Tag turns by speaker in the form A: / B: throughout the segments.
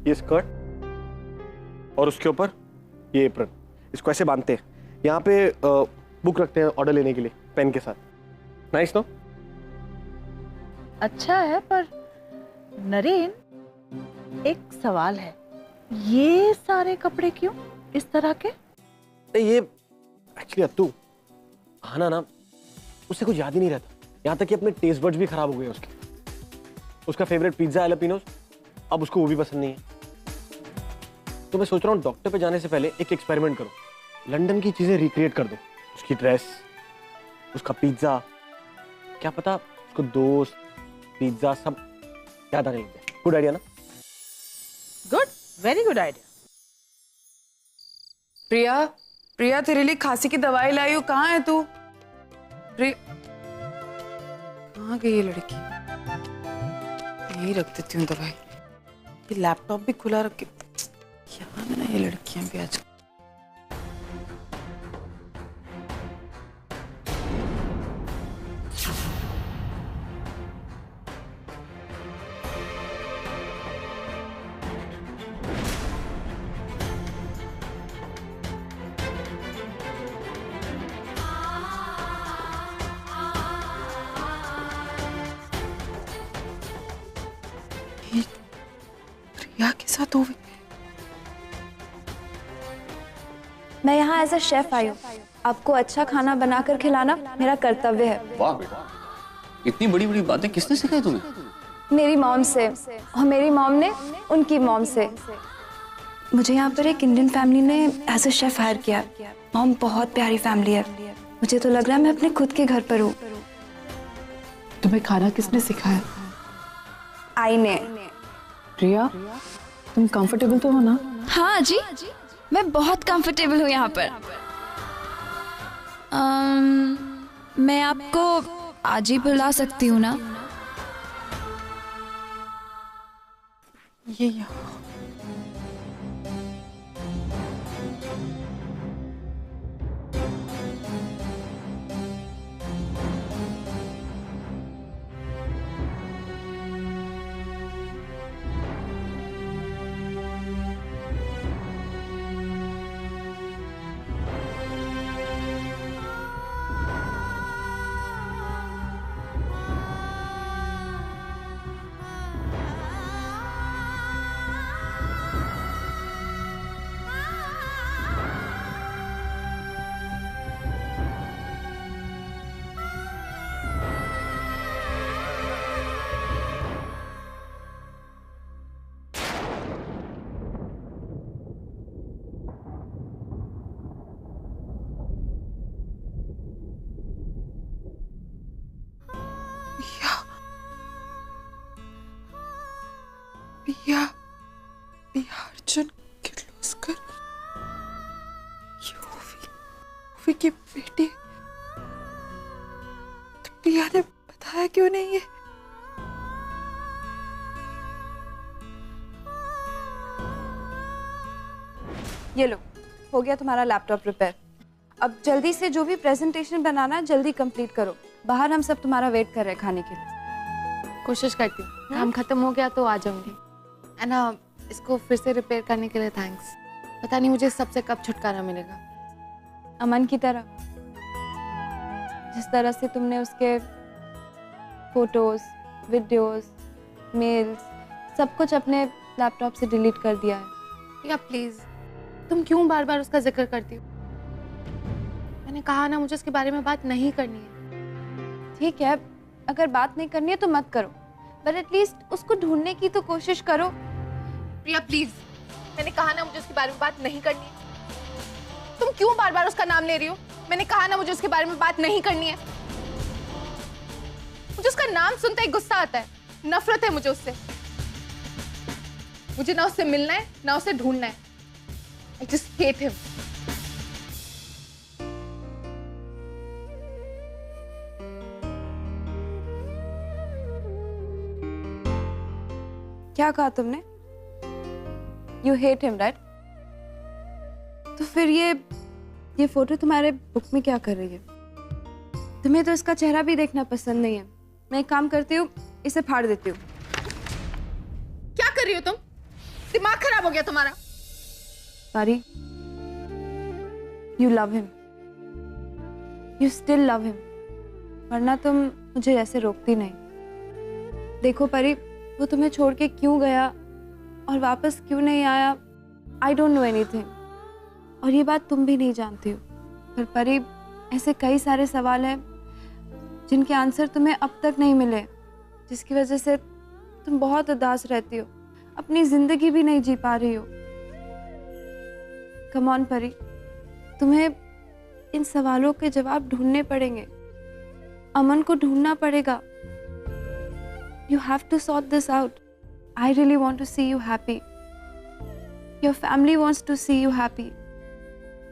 A: ये स्कर्ट और उसके ऊपर ये एप्रन। इसको ऐसे बांधते हैं, यहाँ पे बुक रखते हैं ऑर्डर लेने के लिए पेन के साथ। Nice no?
B: अच्छा है, पर नरेन एक सवाल है, ये सारे कपड़े क्यों इस तरह के?
A: ये एक्चुअली अत्तू खाना ना उससे कुछ याद ही नहीं रहता, यहाँ तक कि अपने टेस्ट बड्स भी खराब हो गए उसके। उसका फेवरेट पिज्जा एलापिनोस, अब उसको वो भी पसंद नहीं है। तो मैं सोच रहा हूँ डॉक्टर पे जाने से पहले एक एक्सपेरिमेंट करूँ, लंदन की चीजें रिक्रिएट कर दूं। उसकी ड्रेस, उसका पिज्जा, क्या पता उसको दोस्त, पिज्जा सब याद आने लग जाए। गुड आइडिया ना?
B: Good, very good idea.
C: Priya, Priya तेरे लिए खांसी की दवाई लाई हूँ, कहाँ है तू? प्रिया, कहाँ गई ये लड़की? यही रख देती हूँ दवाई। ये लैपटॉप भी खुला रख के, क्या है ना ये लड़कियां भी आजकल। प्रिया के साथ हो गई।
D: मैं यहाँ एज अ शेफ आई हूँ। आपको अच्छा खाना बनाकर खिलाना मेरा कर्तव्य है।
E: वाह बेटा, इतनी बड़ी बड़ी बातें किसने सिखाई तुम्हें?
D: मेरी मॉम से, और मेरी मॉम ने उनकी मॉम से। मुझे यहाँ पर एक इंडियन फैमिली ने एज अ शेफ हायर किया। मॉम बहुत प्यारी फैमिली है। मुझे तो लग रहा है मैं अपने खुद के घर पर हूँ।
C: तुम्हें खाना किसने सिखाया?
D: आई ने।
C: प्रिया, तुम कंफर्टेबल तो हो ना?
D: हाँ जी, मैं बहुत कंफर्टेबल हूँ यहाँ पर। मैं आपको आज ही बुला सकती हूँ ना?
C: ये यहाँ पिया, पिया अर्जुन किर्लोस्कर, यूवी की बेटी। तो पिया ने बताया क्यों नहीं है?
D: ये लो, हो गया तुम्हारा लैपटॉप रिपेयर। अब जल्दी से जो भी प्रेजेंटेशन बनाना है जल्दी कंप्लीट करो। बाहर हम सब तुम्हारा वेट कर रहे हैं खाने के लिए।
F: कोशिश करती हूँ, काम खत्म हो गया तो आ जाऊंगी। है ना, इसको फिर से रिपेयर करने के लिए थैंक्स। पता नहीं मुझे सबसे कब छुटकारा मिलेगा।
D: अमन की तरह, जिस तरह से तुमने उसके फोटोज, वीडियोस, मेल्स सब कुछ अपने लैपटॉप से डिलीट कर दिया है।
F: या प्लीज, तुम क्यों बार बार उसका जिक्र करती हो? मैंने कहा ना, मुझे उसके बारे में बात नहीं करनी है।
D: ठीक है, अगर बात नहीं करनी है तो मत करो, पर एटलीस्ट उसको ढूंढने की तो कोशिश करो।
F: प्रिया प्लीज, मैंने कहा ना मुझे उसके बारे में बात नहीं करनी है। तुम क्यों बार बार उसका नाम ले रही हो? मैंने कहा ना मुझे उसके बारे में बात नहीं करनी है। मुझे उसका नाम सुनते ही गुस्सा आता है, नफरत है मुझे उससे। मुझे ना उससे मिलना है ना उसे ढूंढना है। I just hate him.
D: क्या कहा तुमने? You hate him, right? तो फिर ये फोटो तुम्हारे बुक में क्या कर रही है? तुम्हें तो इसका चेहरा भी देखना पसंद नहीं है। मैं एक काम करती हूँ, इसे फाड़ देती हूँ।
F: क्या कर रही हो तुम? दिमाग हो गया तुम्हारा?
D: पारी, you love him, you still love him, वरना तुम मुझे ऐसे रोकती नहीं। देखो परी, वो तुम्हें छोड़ के क्यों गया और वापस क्यों नहीं आया, आई डोंट नो एनीथिंग, और ये बात तुम भी नहीं जानती हो। पर परी, ऐसे कई सारे सवाल हैं जिनके आंसर तुम्हें अब तक नहीं मिले, जिसकी वजह से तुम बहुत उदास रहती हो, अपनी जिंदगी भी नहीं जी पा रही हो। कम ऑन परी, तुम्हें इन सवालों के जवाब ढूंढने पड़ेंगे, अमन को ढूंढना पड़ेगा। You have to sort this out. I really want to see you happy. Your family wants to see you happy.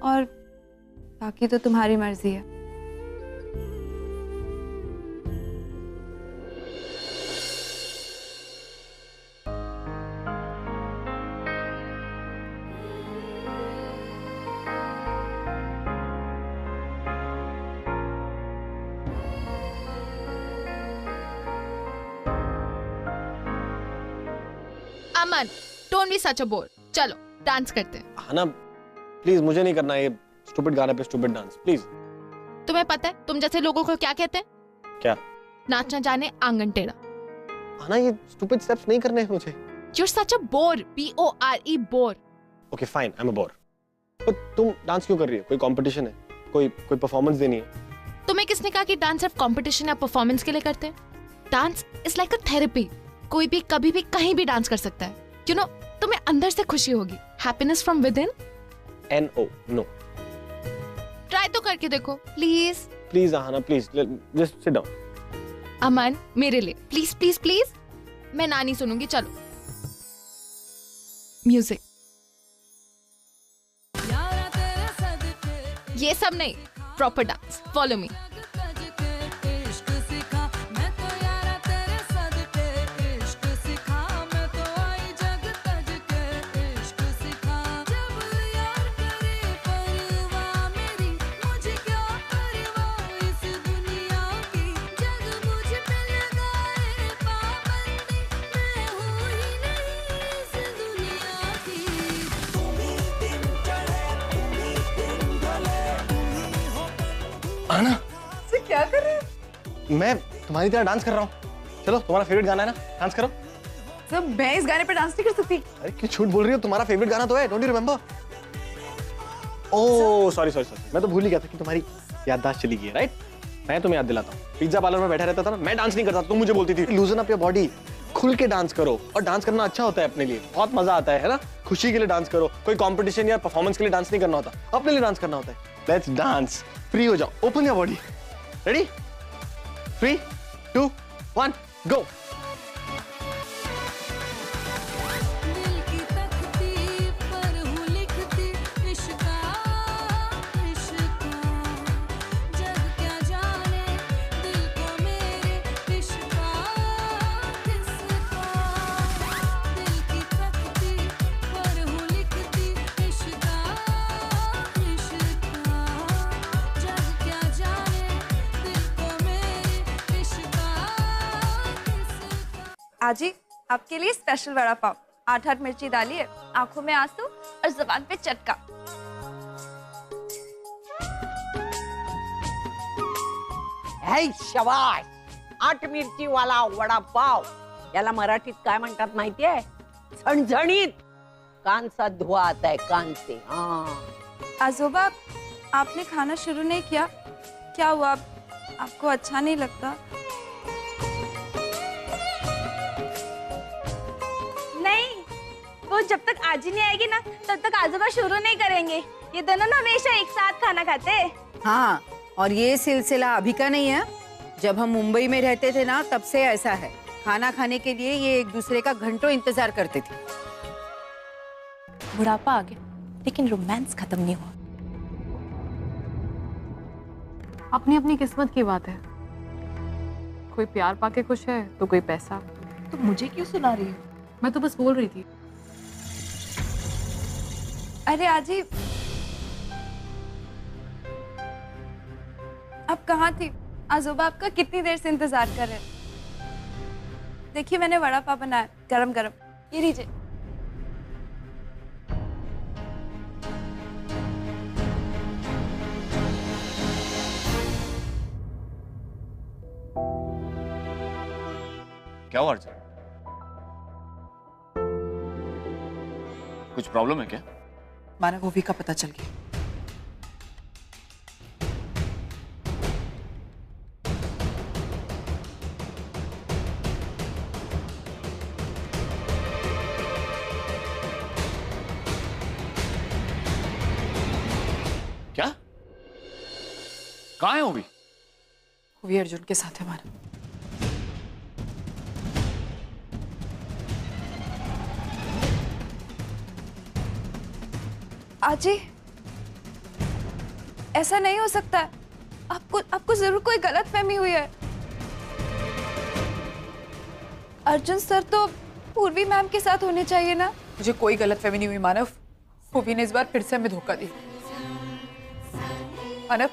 D: और बाकी तो तुम्हारी मर्जी है।
F: Aman, don't be such a bore. चलो डांस करते हैं।
A: हाँ ना, प्लीज मुझे नहीं करना ये स्टूपिड गाने पे स्टूपिड डांस, प्लीज।
F: तुम्हें पता है तुम जैसे लोगों को क्या कहते हैं?
A: क्या?
F: नाचना जाने आंगन टेढ़ा।
A: हाँ ना, ये स्टूपिड स्टेप्स नहीं करने हैं मुझे।
F: You're such a bore, B-O-R-E, bore.
A: Okay fine, I am a bore. पर तुम डांस क्यों कर रही हो? कोई कंपटीशन है? कोई परफॉर्मेंस देनी है?
F: तुम्हें किसने कहा कि डांस सिर्फ कंपटीशन या परफॉर्मेंस के लिए करते हैं? Dance is like a therapy. कोई भी कभी भी कहीं भी डांस कर सकता है। यू नो, तुम्हें अंदर से खुशी होगी, happiness from within.
A: NO, no.
F: Try तो करके देखो please.
A: Please Aahana, please just sit down.
F: Aman, मेरे लिए प्लीज प्लीज प्लीज। मैं ना नहीं सुनूंगी। चलो म्यूजिक। ये सब नहीं, प्रॉपर डांस। Follow me.
A: आना,
C: क्या कर रहे हो?
A: मैं तुम्हारी तरह डांस कर रहा हूँ। चलो, तुम्हारा फेवरेट गाना है ना, डांस करो।
C: सब मैं इस गाने पे डांस नहीं कर सकती।
A: अरे क्यों झूठ बोल रही हो? तुम्हारा फेवरेट गाना तो है, don't you remember? Oh sorry sorry sorry, मैं तो भूल ही गया था कि तुम्हारी याददाश्त चली गई है, राइट? मैं तुम्हें याद दिलाता हूँ। पिज्जा पार्लर में बैठा रहता था ना, मैं डांस नहीं करता, तुम मुझे बोलती थी लूजन अप योर बॉडी, खुल के डांस करो। और डांस करना अच्छा होता है अपने लिए, बहुत मजा आता है ना? खुशी के लिए डांस करो, कोई कंपटीशन या परफॉर्मेंस के लिए डांस नहीं करना होता, अपने लिए डांस करना होता है। लेट्स डांस, फ्री हो जाओ, ओपन योर बॉडी। रेडी? 3, 2, 1, गो।
D: आजी, आपके लिए स्पेशल वड़ा पाव। 8 मिर्ची डालिए, आंखों में आंसू और जुबान पे चटका।
G: हे शबाश, 8 मिरची वाला वडापाव, याला मराठीत काय म्हणतात माहितीये? झणझणीत, कान सा धुआ आता है कान से। हाँ
D: आजोबा, आपने खाना शुरू नहीं किया? क्या हुआ, आपको अच्छा नहीं लगता?
H: नहीं, वो जब तक आजी नहीं आएगी ना, तब तक आजोबा शुरू नहीं करेंगे। ये दोनों ना हमेशा एक साथ खाना खाते हैं।
I: हाँ, और ये सिलसिला अभी का नहीं है। जब हम मुंबई में रहते थे ना, तब से ऐसा है। खाना खाने के लिए ये एक दूसरे का घंटों इंतजार करते थे।
H: बुढ़ापा आ गया, लेकिन रोमांस खत्म नहीं हुआ।
C: अपनी अपनी किस्मत की बात है। कोई प्यार पाके खुश है तो कोई पैसा।
B: तो मुझे क्यों सुना रही हो?
C: मैं तो बस बोल रही थी।
D: अरे आजी, आप कहाँ थी? आजोबा आपका कितनी देर से इंतजार कर रहे हैं। देखिए, मैंने वड़ा पाव बनाया, गरम गरम। ये लीजिए।
E: क्या हुआ अर्जुन? कुछ प्रॉब्लम है क्या?
C: मानव ओवी का पता चल गया।
E: क्या? कहाँ है ओवी?
C: ओवी अर्जुन के साथ है मानव।
D: आजी, ऐसा नहीं हो सकता है। आपको जरूर कोई गलतफहमी हुई है। अर्जुन सर तो पूर्वी मैम के साथ होने चाहिए ना।
C: मुझे कोई गलतफहमी नहीं हुई मानव। ओवी ने इस बार फिर से हमें धोखा दिया। मानव,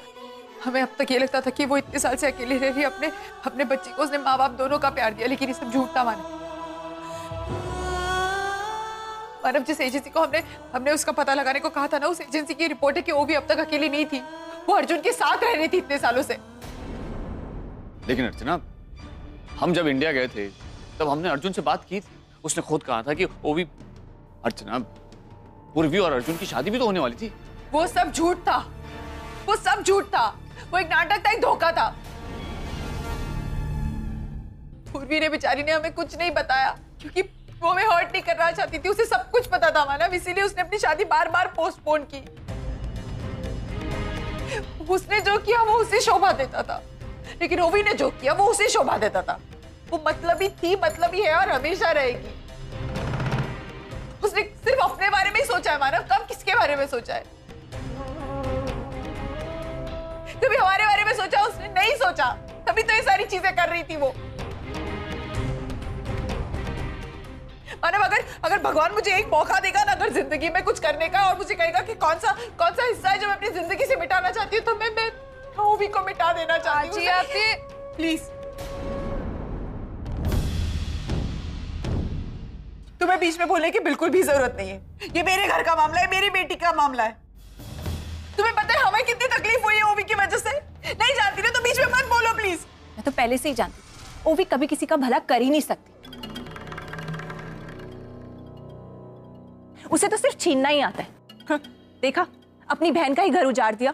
C: हमें अब तक ये लगता था कि वो इतने साल से अकेली रह रही है। अपने बच्चे को उसने माँ बाप दोनों का प्यार दिया, लेकिन ये सब झूठ था मानव। मानव, जिस एजेंसी को हमने उसका पता लगाने को कहा था ना, उस एजेंसी की रिपोर्ट है कि वो भी अब तक अकेली नहीं थी। वो अर्जुन के साथ रह रही थी इतने सालों से।
E: लेकिन अर्चना, हम जब इंडिया गए थे तब हमने अर्जुन से बात की थी। उसने खुद कहा था कि ओवी, अर्चना, पूर्वी और अर्जुन की शादी भी तो होने वाली थी।
C: वो सब झूठ था। वो सब झूठ था। वो एक नाटक था, एक धोखा था। पूर्वी ने, बेचारी ने हमें कुछ नहीं बताया, क्योंकि वो हमें हर्ट नहीं करना चाहती थी। उसे सब कुछ पता था मानव, इसीलिए उसने अपनी शादी बार बार पोस्टपोन की। उसने जो किया वो उसे शोभा देता था, लेकिन ओवी ने जो किया वो उसे शोभा देता था। वो मतलबी थी, मतलबी है और हमेशा रहेगी। उसने सिर्फ अपने बारे में ही सोचा है मानव, कब किसके बारे में सोचा है? कभी हमारे बारे में सोचा उसने नहीं सोचा, तभी तो ये सारी चीजें कर रही थी वो। मानव, अगर भगवान मुझे एक मौका देगा ना, अगर जिंदगी में कुछ करने का, और मुझे कहेगा कि कौन सा हिस्सा है जो मैं अपनी जिंदगी से मिटाना चाहती हूँ, तो मैं ओवी को मिटा देना चाहती हूँ। आप ये प्लीज, तुम्हें बीच में बोलने की बिल्कुल भी जरूरत नहीं है। ये मेरे घर का मामला है, मेरी बेटी का मामला है। तुम्हें पता है हमें कितनी तकलीफ हुई है ओवी की वजह से? नहीं जानती ना तो बीच में मत बोलो प्लीज।
J: मैं तो पहले से ही जानती, ओवी कभी किसी का भला कर ही नहीं सकती। उसे तो सिर्फ छीनना ही आता है। देखा, अपनी बहन का ही घर उजाड़ दिया।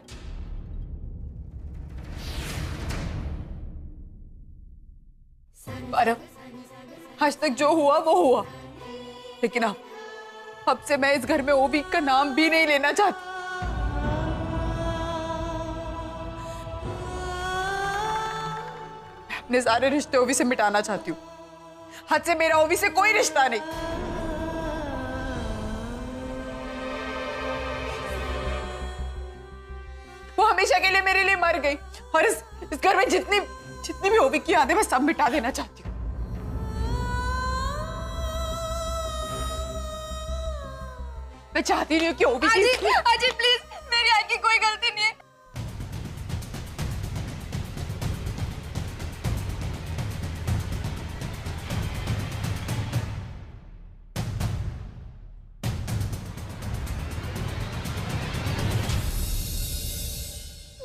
C: आज तक जो हुआ वो हुआ, लेकिन अब से मैं इस घर में ओवी का नाम भी नहीं लेना चाहती। मैं अपने सारे रिश्ते ओवी से मिटाना चाहती हूँ। हद से मेरा ओवी से कोई रिश्ता नहीं। वो हमेशा के लिए मेरे लिए मर गई, और इस घर में जितनी भी ओवी की यादें मैं सब मिटा देना चाहती हूँ। मैं चाहती नहीं हूँ कि ओवी
D: अजी प्लीज, मेरी आई की कोई गलती नहीं है।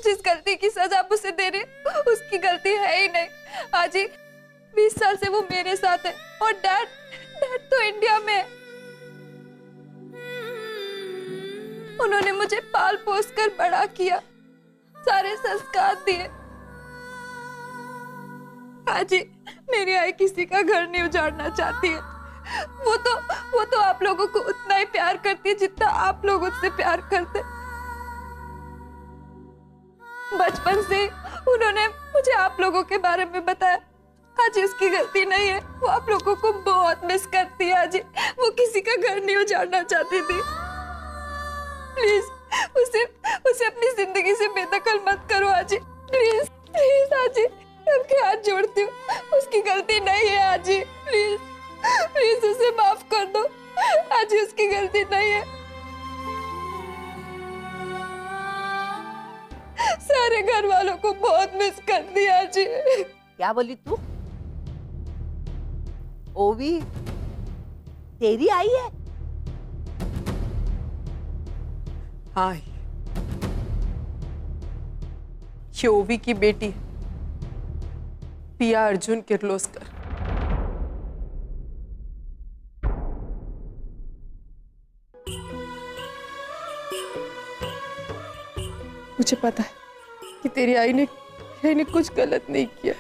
D: जिस गलती की सजा आप उसे दे रहे उसकी गलती है ही नहीं। आजी 20 साल से वो मेरे साथ है, और डैड तो इंडिया में है। उन्होंने मुझे पाल पोस कर बड़ा किया, सारे संस्कार दिए। आजी मेरी आई किसी का घर नहीं उजाड़ना चाहती है। वो तो आप लोगों को उतना ही प्यार करती है जितना आप लोग उससे प्यार करते। बचपन से उन्होंने मुझे आप लोगों के बारे में बताया। आज उसकी गलती नहीं है, वो आप लोगों को बहुत मिस करती है। आज वो किसी का घर नहीं उजाड़ना चाहती थी। प्लीज उसे अपनी जिंदगी से बेदखल मत करो आजी, प्लीज प्लीज आजी, आपके हाथ जोड़ती हूँ। उसकी गलती नहीं है आजी, प्लीज प्लीज उसे माफ कर दो आजी, उसकी गलती नहीं है। सारे घर वालों को बहुत मिस कर दिया आजी।
G: क्या बोली तू? ओवी तेरी आई है?
C: हाँ, ये ओवी की बेटी पिया अर्जुन किर्लोस्कर। मुझे पता है कि तेरी आई ने कुछ गलत नहीं किया,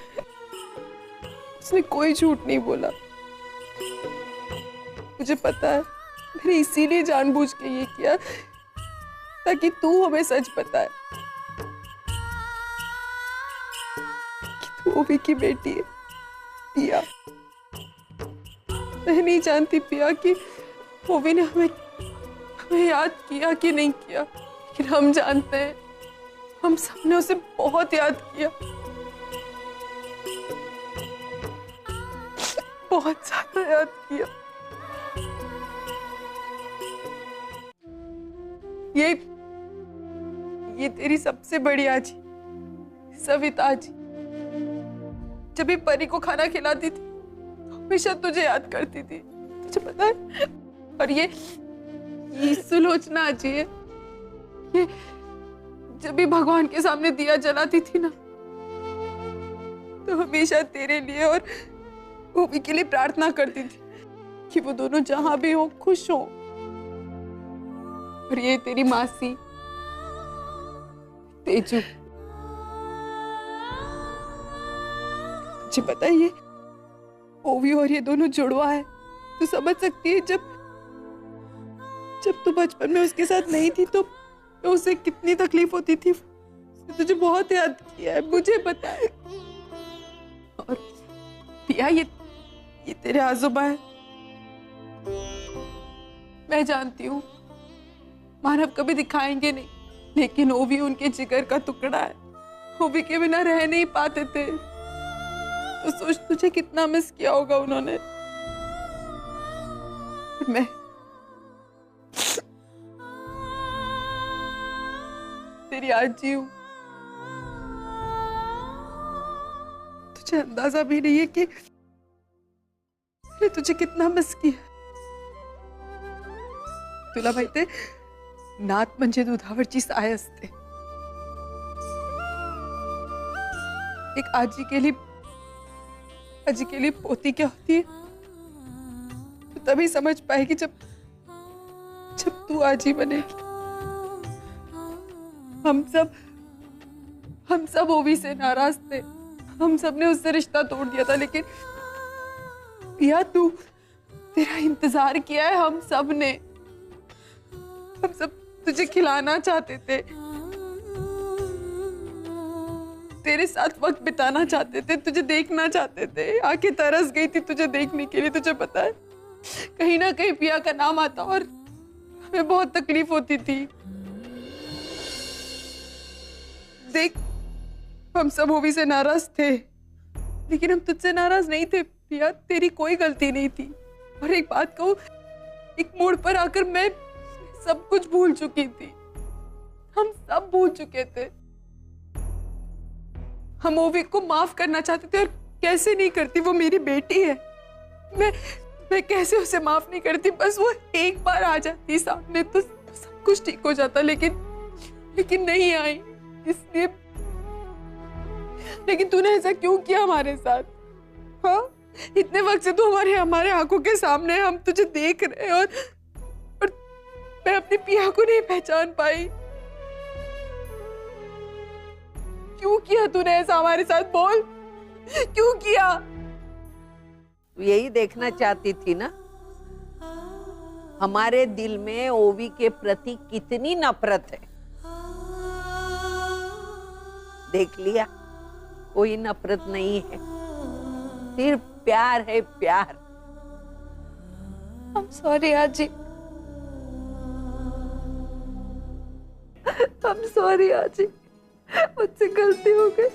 C: उसने कोई झूठ नहीं बोला। मुझे पता है मैंने इसीलिए जानबूझ के ये किया ताकि तू हमें सच बताए कि तू ओवी की बेटी है पिया। मैं नहीं जानती पिया कि ओवी ने हमें याद किया कि नहीं किया, लेकिन हम जानते हैं हम सबने उसे बहुत याद किया, बहुत ज्यादा याद किया। ये तेरी सबसे बड़ी आजी सविता आजी जब भी परी को खाना खिलाती थी तो हमेशा तुझे याद करती थी, तुझे पता है। और ये सुलोचना आजी है, ये जब भी भगवान के सामने दिया जलाती थी ना तो हमेशा तेरे लिए और ओवी के लिए प्रार्थना करती थी कि वो दोनों जहां भी हो खुश हो। और ये तेरी मासी तेजू, तुझे पता है ये ओवी और ये दोनों जुड़वा है। तू समझ सकती है जब तू बचपन में उसके साथ नहीं थी तो उसे कितनी तकलीफ होती थी। उसने तुझे बहुत याद किया है, मुझे पता है। और पिया ये तेरे आजोबा है। मैं जानती हूँ मानव कभी दिखाएंगे नहीं, लेकिन ओवी उनके जिगर का टुकड़ा है। ओवी के बिना रह नहीं पाते थे। तो सोच तुझे कितना मिस किया होगा उन्होंने। मैं तेरी आजी हूं, तुझे अंदाजा भी नहीं है कि मैंने तुझे कितना मिस किया। तुला माहिती नात म्हणजे दुधावरची साय असते। एक आजी के लिए पोती क्या होती है तो तभी समझ पाएगी जब तू आजी बनेगी। हम सब ओवी से नाराज थे, हम सब ने उससे रिश्ता तोड़ दिया था, लेकिन पिया तेरा इंतजार किया है हम सब ने। हम सब तुझे खिलाना चाहते थे, तेरे साथ वक्त बिताना चाहते थे, तुझे देखना चाहते थे। आंखें तरस गई थी तुझे देखने के लिए। तुझे पता है कहीं ना कहीं पिया का नाम आता और हमें बहुत तकलीफ होती थी। देख हम सब ओवी से नाराज थे, लेकिन हम तुझसे नाराज नहीं थे पिया। तेरी कोई गलती नहीं थी। और एक बात कहूं, एक मोड़ पर आकर मैं सब कुछ भूल चुकी थी। हम सब भूल चुके थे। हम ओवी को माफ करना चाहते थे और कैसे नहीं करती, वो मेरी बेटी है। मैं कैसे उसे माफ नहीं करती। बस वो एक बार आ जाती सामने तो सब कुछ ठीक हो जाता, लेकिन नहीं आई। इसलिए लेकिन तूने ऐसा क्यों किया हमारे साथ? हाँ, इतने वक्त से तू हमारे आंखों के सामने, हम तुझे देख रहे हैं और मैं अपनी पिया को नहीं पहचान पाई। क्यों किया तूने ऐसा हमारे साथ? बोल, क्यों किया?
G: यही देखना चाहती थी ना हमारे दिल में ओवी के प्रति कितनी नफरत है। देख लिया, कोई नफरत नहीं है, सिर्फ प्यार है, प्यार।
D: I'm sorry आजी। I'm sorry आजी, मुझसे गलती हो गई।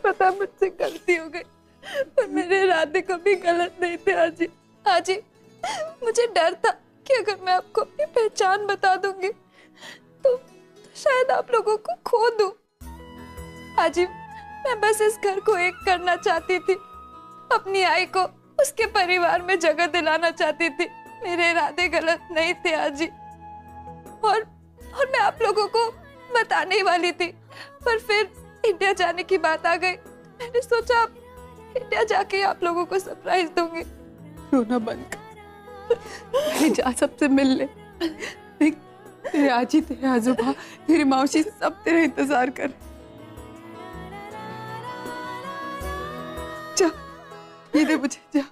D: पता मुझसे गलती हो गई, पर मेरे इरादे कभी गलत नहीं थे आजी। आजी, मुझे डर था कि अगर मैं आपको अपनी पहचान बता दूंगी तो शायद आप लोगों को खो दूं। आजी, मैं बस इस घर को एक करना चाहती थी, अपनी आई को उसके परिवार में जगह दिलाना चाहती थी। मेरे इरादे गलत नहीं थे आजी। और मैं आप लोगों को बताने ही वाली थी, पर फिर इंडिया जाने की बात आ गई। मैंने सोचा इंडिया जाके आप लोगों को सरप्राइज दूंगी।
C: रोना बंद कर,
K: पहले जा सबसे मिल ले। देख, तेरे आजी, तेरे आजोबा, तेरी मौसी सब तेरा इंतजार कर। जा, ये दे मुझे, जा।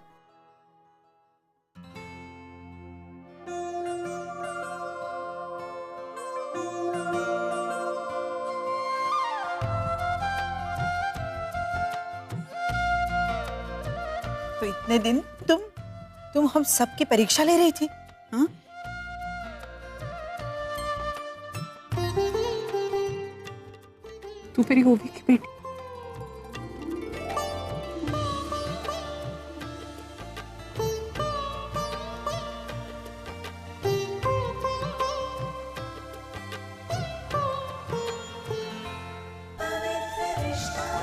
L: तो इतने दिन तुम हम सबकी परीक्षा ले रही थी, हाँ?
K: तू मेरी ओवी की बेटी।
M: रिश्ता